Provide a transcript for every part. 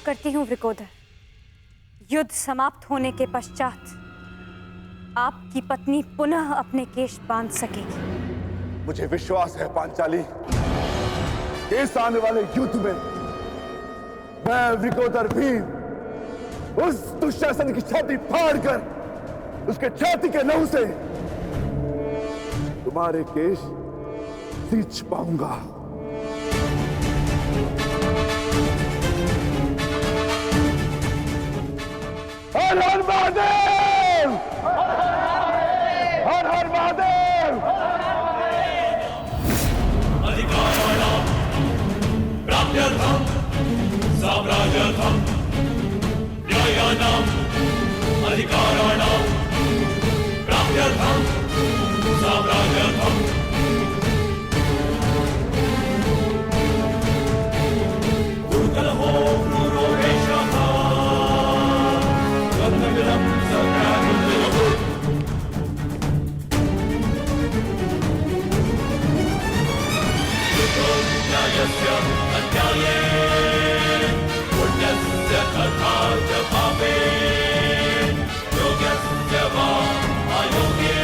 करती हूँ वृकोदर, युद्ध समाप्त होने के पश्चात आपकी पत्नी पुनः अपने केश बांध सकेगी। मुझे विश्वास है पांचाली, इस आने वाले युद्ध में मैं वृकोदर भी उस दुशासन की छाती फाड़कर उसके छाती के लहू से तुम्हारे केश सींच पाऊंगा। हर हर महादेव! हर हर महादेव! अधिकाराणां प्राप्त्यर्थं साम्राज्यार्थं न्यायानां अधिकाराणां प्राप्त्यर्थं साम्राज्यार्थं दुर्गलहो क्रूरो वेषः रत्नविलं सत्याग्रहो न्यायस्य अन्याये पुण्यस्य तथा च पापे योग्यस्य वा अयोग्ये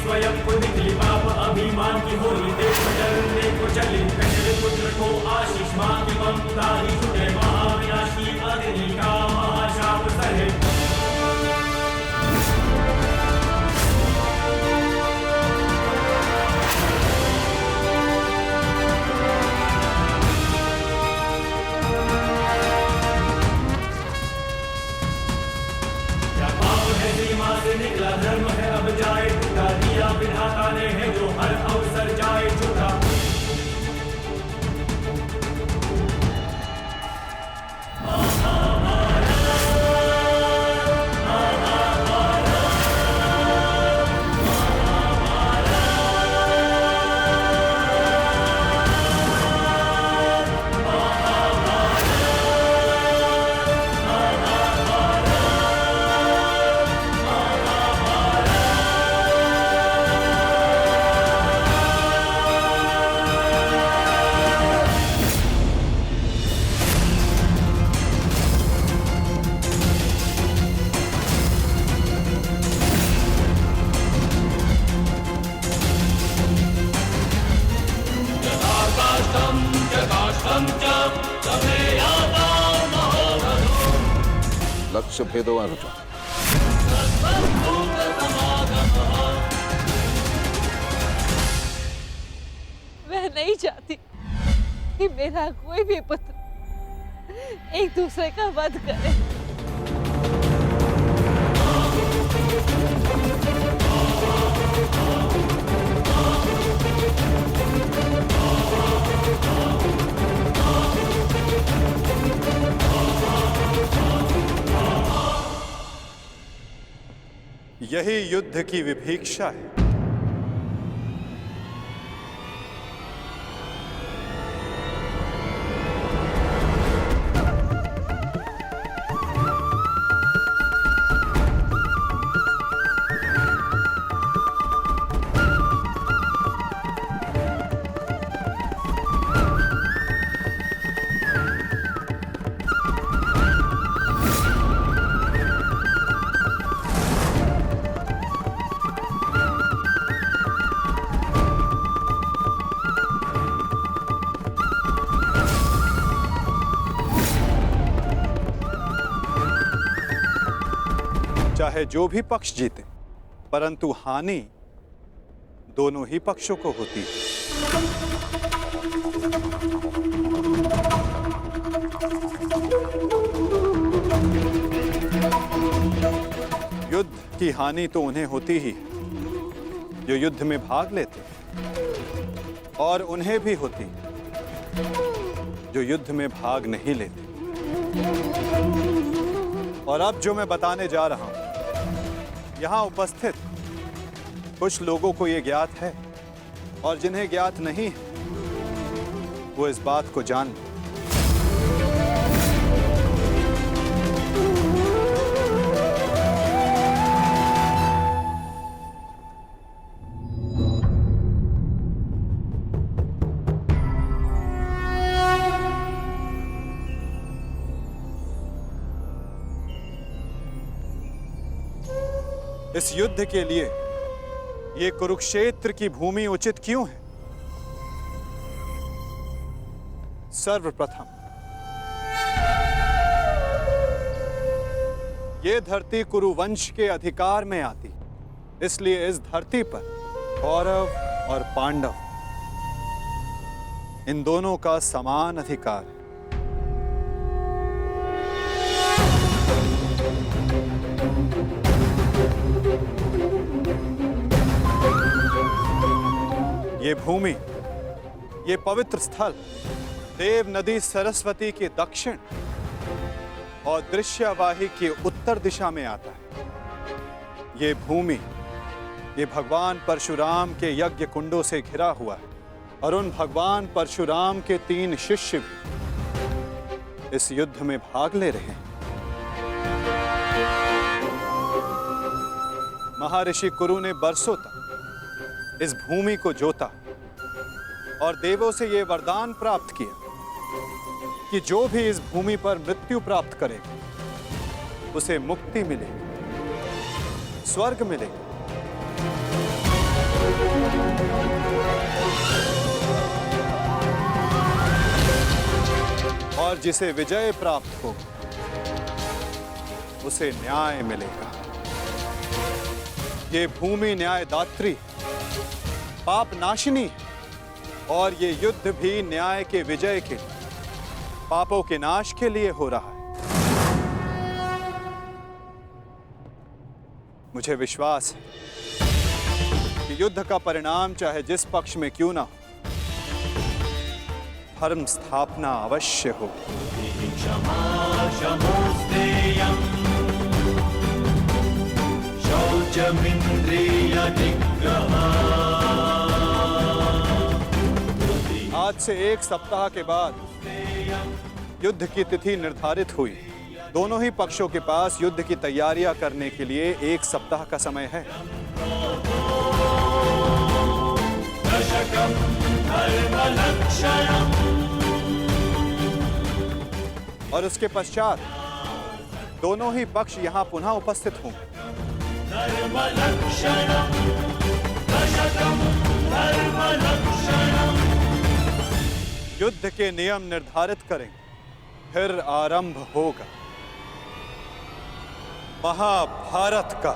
स्वयं को निकली पाप अभिमान की होली देख डरने को चली पहले पुत्र को आशीष मां की ममता ही छुटे महाविनाशी अग्नि का महाशाप सहे क्या पाप है सीमा से निकला धर्म है अब जाए टूटा दिया विधाता ने है जो हर अवसर जाए झूठा लक्ष्य भेदवान मैं नहीं चाहती कि मेरा कोई भी पुत्र एक दूसरे का वध करे। यही युद्ध की विभीषा है। चाहे जो भी पक्ष जीते, परंतु हानि दोनों ही पक्षों को होती है। युद्ध की हानि तो उन्हें होती ही जो युद्ध में भाग लेते, और उन्हें भी होती जो युद्ध में भाग नहीं लेते। और अब जो मैं बताने जा रहा हूं, यहां उपस्थित कुछ लोगों को यह ज्ञात है, और जिन्हें ज्ञात नहीं है वो इस बात को जान लें। इस युद्ध के लिए ये कुरुक्षेत्र की भूमि उचित क्यों है? सर्वप्रथम ये धरती कुरुवंश के अधिकार में आती, इसलिए इस धरती पर कौरव और पांडव इन दोनों का समान अधिकार है। ये भूमि, ये पवित्र स्थल देव नदी सरस्वती के दक्षिण और दृश्यवाही के उत्तर दिशा में आता है। ये भूमि, ये भगवान परशुराम के यज्ञ कुंडों से घिरा हुआ है, और उन भगवान परशुराम के 3 शिष्य भी इस युद्ध में भाग ले रहे हैं। महर्षि कुरु ने बरसों तक इस भूमि को जोता और देवों से यह वरदान प्राप्त किया कि जो भी इस भूमि पर मृत्यु प्राप्त करेगा उसे मुक्ति मिलेगी, स्वर्ग मिलेगा। और जिसे विजय प्राप्त होगा उसे न्याय मिलेगा। ये भूमि न्यायदात्री, पाप नाशिनी है, और ये युद्ध भी न्याय के विजय के, पापों के नाश के लिए हो रहा है। मुझे विश्वास है कि युद्ध का परिणाम चाहे जिस पक्ष में क्यों ना हो, धर्म स्थापना अवश्य हो। आज से 1 सप्ताह के बाद युद्ध की तिथि निर्धारित हुई। दोनों ही पक्षों के पास युद्ध की तैयारियां करने के लिए 1 सप्ताह का समय है। और उसके पश्चात दोनों ही पक्ष यहां पुनः उपस्थित होंगे। युद्ध के नियम निर्धारित करेंगे, फिर आरंभ होगा महाभारत का।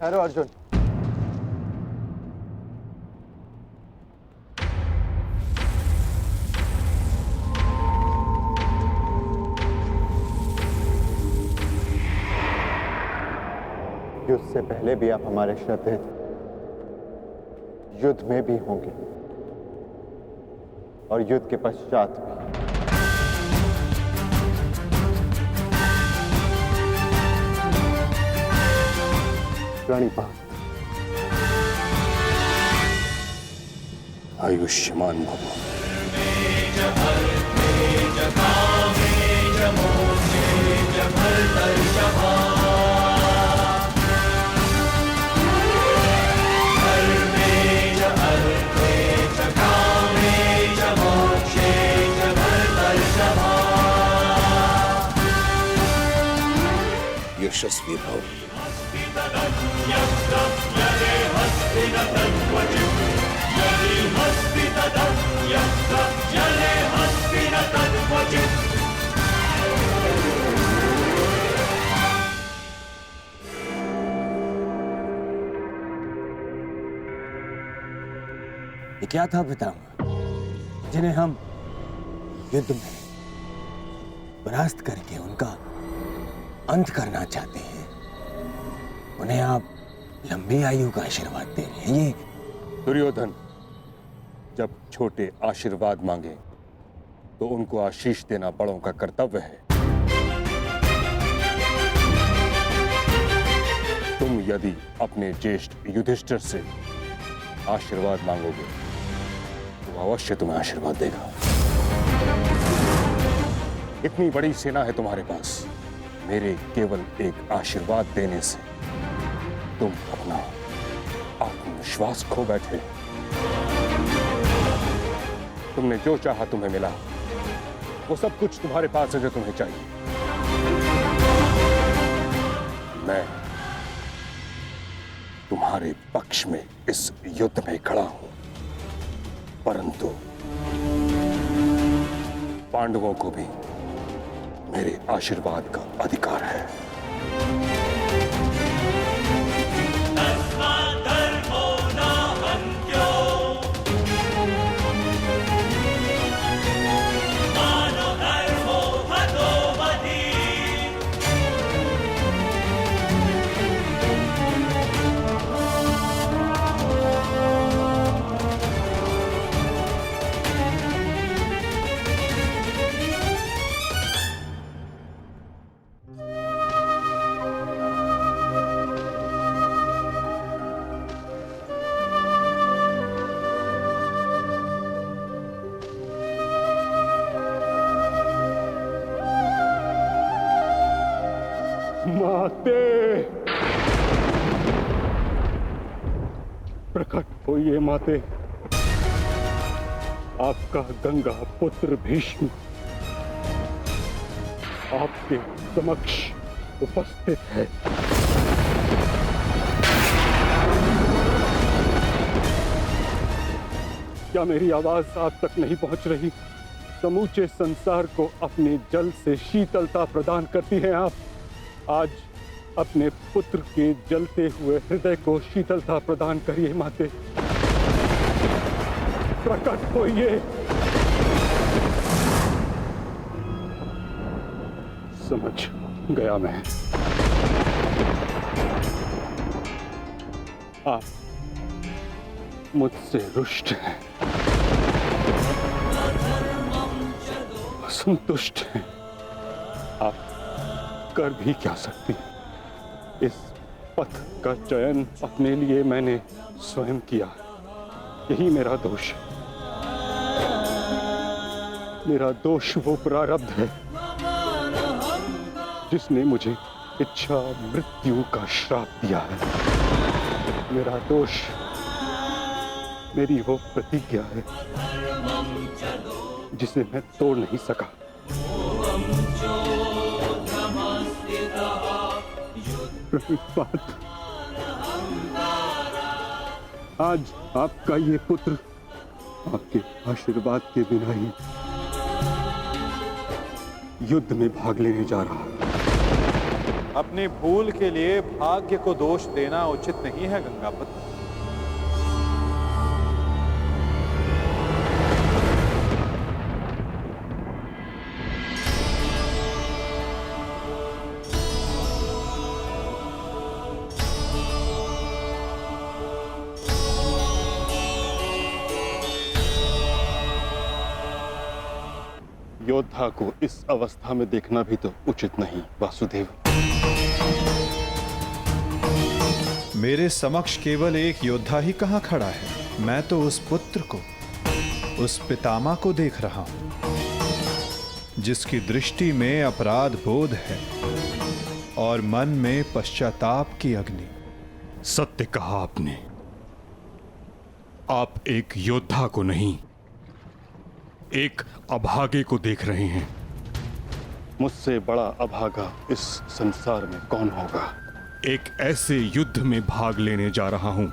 हेलो अर्जुन, युद्ध से पहले भी आप हमारे श्रद्धेय थे, युद्ध में भी होंगे और युद्ध के पश्चात भी। प्रणिपात। आयुष्मान भव। Jamo यशस्वी भव। ये क्या था पितामह, जिन्हें हम युद्ध में परास्त करके उनका अंत करना चाहते हैं, उन्हें आप लंबी आयु का आशीर्वाद दे रहे हैं? ये दुर्योधन जब छोटे आशीर्वाद मांगे तो उनको आशीष देना बड़ों का कर्तव्य है। तुम यदि अपने ज्येष्ठ युधिष्ठिर से आशीर्वाद मांगोगे तो अवश्य तुम्हें आशीर्वाद देगा। इतनी बड़ी सेना है तुम्हारे पास, मेरे केवल एक आशीर्वाद देने से तुम अपना आत्मविश्वास खो बैठे। तुमने जो चाहा तुम्हें मिला, वो सब कुछ तुम्हारे पास है जो तुम्हें चाहिए। मैं तुम्हारे पक्ष में इस युद्ध में खड़ा हूं, परंतु पांडवों को भी मेरे आशीर्वाद का अधिकार है। माते, प्रकट होइए माते। आपका गंगा पुत्र भीष्म आपके समक्ष उपस्थित है। क्या मेरी आवाज आप तक नहीं पहुंच रही? समूचे संसार को अपने जल से शीतलता प्रदान करती हैं आप। आज अपने पुत्र के जलते हुए हृदय को शीतलता प्रदान करिए माते। प्रकट होइए। समझ गया मैं। आप मुझसे रुष्ट हैं, असंतुष्ट हैं। आप कर भी क्या सकती? इस पथ का चयन अपने लिए मैंने स्वयं किया, यही मेरा दोष है। मेरा दोष वो प्रारब्ध है जिसने मुझे इच्छा मृत्यु का श्राप दिया है। मेरा दोष मेरी वो प्रतिज्ञा है जिसे मैं तोड़ नहीं सका। आज आपका ये पुत्र आपके आशीर्वाद के बिना ही युद्ध में भाग लेने जा रहा है। अपनी भूल के लिए भाग्य को दोष देना उचित नहीं है गंगापत। योद्धा को इस अवस्था में देखना भी तो उचित नहीं वासुदेव। मेरे समक्ष केवल एक योद्धा ही कहां खड़ा है? मैं तो उस पुत्र को, उस पितामह को देख रहा हूं जिसकी दृष्टि में अपराध बोध है और मन में पश्चाताप की अग्नि। सत्य कहा आपने। आप एक योद्धा को नहीं, एक अभागे को देख रहे हैं। मुझसे बड़ा अभागा इस संसार में कौन होगा। एक ऐसे युद्ध में भाग लेने जा रहा हूं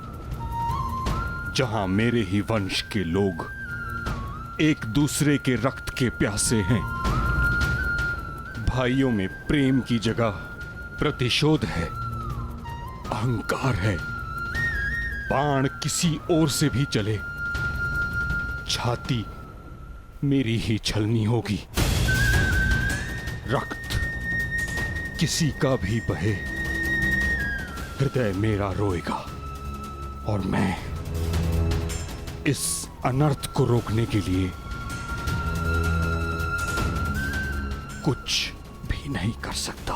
जहां मेरे ही वंश के लोग एक दूसरे के रक्त के प्यासे हैं। भाइयों में प्रेम की जगह प्रतिशोध है, अहंकार है। बाण किसी ओर से भी चले, छाती मेरी ही छलनी होगी। रक्त किसी का भी बहे, हृदय मेरा रोएगा। और मैं इस अनर्थ को रोकने के लिए कुछ भी नहीं कर सकता।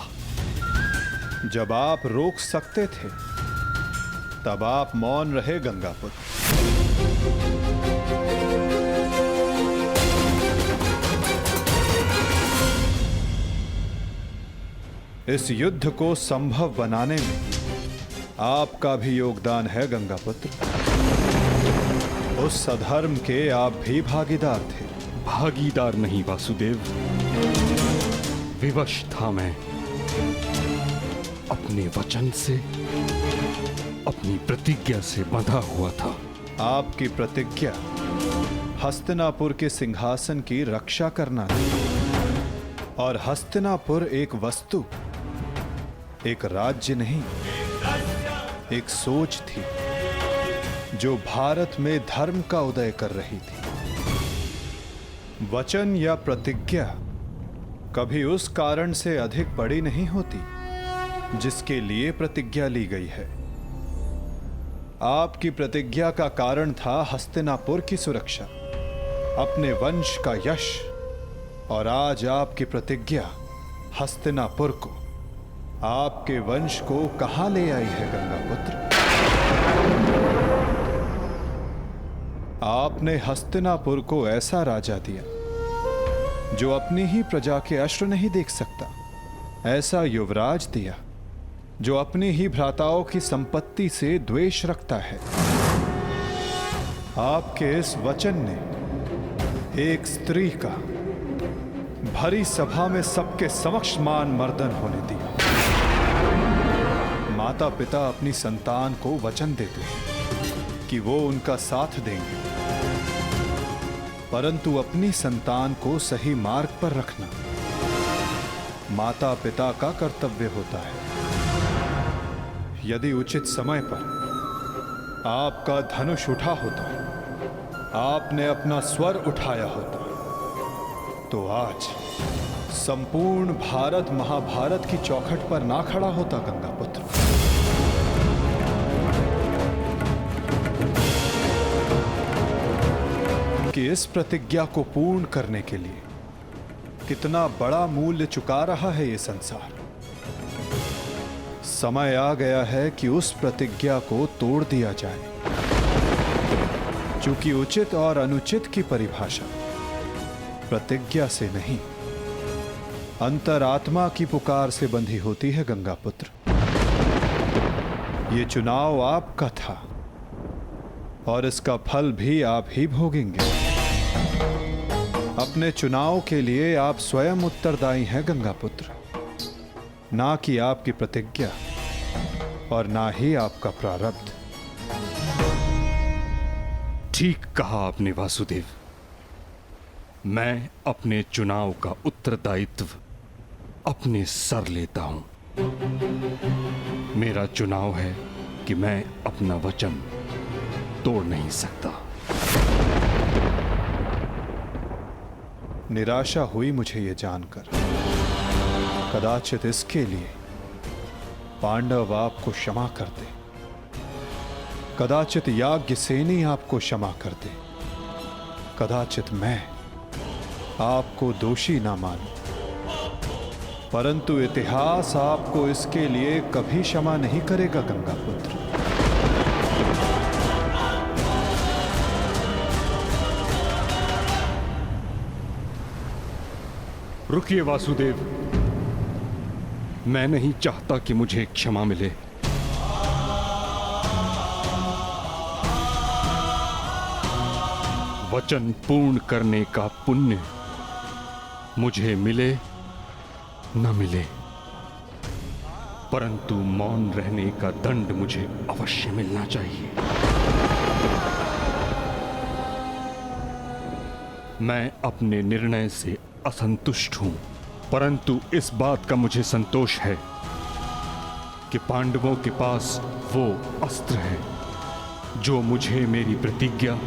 जब आप रोक सकते थे तब आप मौन रहे गंगापुत्र। इस युद्ध को संभव बनाने में आपका भी योगदान है गंगापुत्र। उस अधर्म के आप भी भागीदार थे। भागीदार नहीं वासुदेव, विवश था मैं अपने वचन से, अपनी प्रतिज्ञा से बंधा हुआ था। आपकी प्रतिज्ञा हस्तिनापुर के सिंहासन की रक्षा करना थी। और हस्तिनापुर एक वस्तु, एक राज्य नहीं, एक सोच थी जो भारत में धर्म का उदय कर रही थी। वचन या प्रतिज्ञा कभी उस कारण से अधिक बड़ी नहीं होती जिसके लिए प्रतिज्ञा ली गई है। आपकी प्रतिज्ञा का कारण था हस्तिनापुर की सुरक्षा, अपने वंश का यश। और आज आपकी प्रतिज्ञा हस्तिनापुर को, आपके वंश को कहां ले आई है गंगापुत्र? आपने हस्तिनापुर को ऐसा राजा दिया जो अपनी ही प्रजा के अश्रु नहीं देख सकता, ऐसा युवराज दिया जो अपनी ही भ्राताओं की संपत्ति से द्वेष रखता है। आपके इस वचन ने एक स्त्री का भरी सभा में सबके समक्ष मान मर्दन होने दिया। माता पिता अपनी संतान को वचन देते हैं कि वो उनका साथ देंगे, परंतु अपनी संतान को सही मार्ग पर रखना माता पिता का कर्तव्य होता है। यदि उचित समय पर आपका धनुष उठा होता, आपने अपना स्वर उठाया होता, तो आज संपूर्ण भारत महाभारत की चौखट पर ना खड़ा होता गंगापुत्र। कि इस प्रतिज्ञा को पूर्ण करने के लिए कितना बड़ा मूल्य चुका रहा है ये संसार। समय आ गया है कि उस प्रतिज्ञा को तोड़ दिया जाए। चूंकि उचित और अनुचित की परिभाषा प्रतिज्ञा से नहीं, अंतरात्मा की पुकार से बंधी होती है गंगापुत्र। ये चुनाव आपका था और इसका फल भी आप ही भोगेंगे। अपने चुनाव के लिए आप स्वयं उत्तरदायी हैं गंगापुत्र, ना कि आपकी प्रतिज्ञा और ना ही आपका प्रारब्ध। ठीक कहा आपने वासुदेव। मैं अपने चुनाव का उत्तरदायित्व अपने सर लेता हूं। मेरा चुनाव है कि मैं अपना वचन तोड़ नहीं सकता। निराशा हुई मुझे ये जानकर। कदाचित इसके लिए पांडव आपको क्षमा कर दे, कदाचित याज्ञसेनी आपको क्षमा कर दे, कदाचित मैं आपको दोषी ना मानूं, परंतु इतिहास आपको इसके लिए कभी क्षमा नहीं करेगा गंगापुत्र। रुकिए वासुदेव, मैं नहीं चाहता कि मुझे क्षमा मिले। वचन पूर्ण करने का पुण्य मुझे मिले न मिले, परंतु मौन रहने का दंड मुझे अवश्य मिलना चाहिए। मैं अपने निर्णय से असंतुष्ट हूं, परंतु इस बात का मुझे संतोष है कि पांडवों के पास वो अस्त्र है जो मुझे मेरी प्रतिज्ञा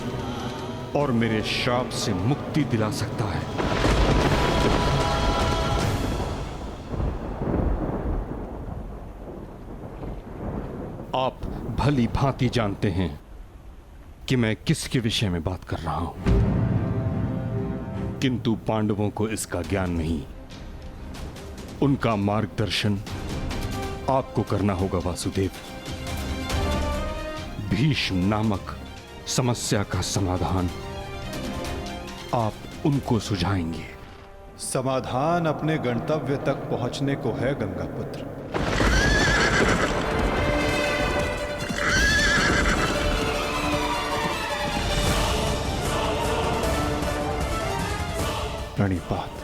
और मेरे श्राप से मुक्ति दिला सकता है। आप भली भांति जानते हैं कि मैं किसके विषय में बात कर रहा हूं, किंतु पांडवों को इसका ज्ञान नहीं। उनका मार्गदर्शन आपको करना होगा वासुदेव। भीष्म नामक समस्या का समाधान आप उनको सुझाएंगे। समाधान अपने गंतव्य तक पहुंचने को है गंगापुत्र। प्रणिपात।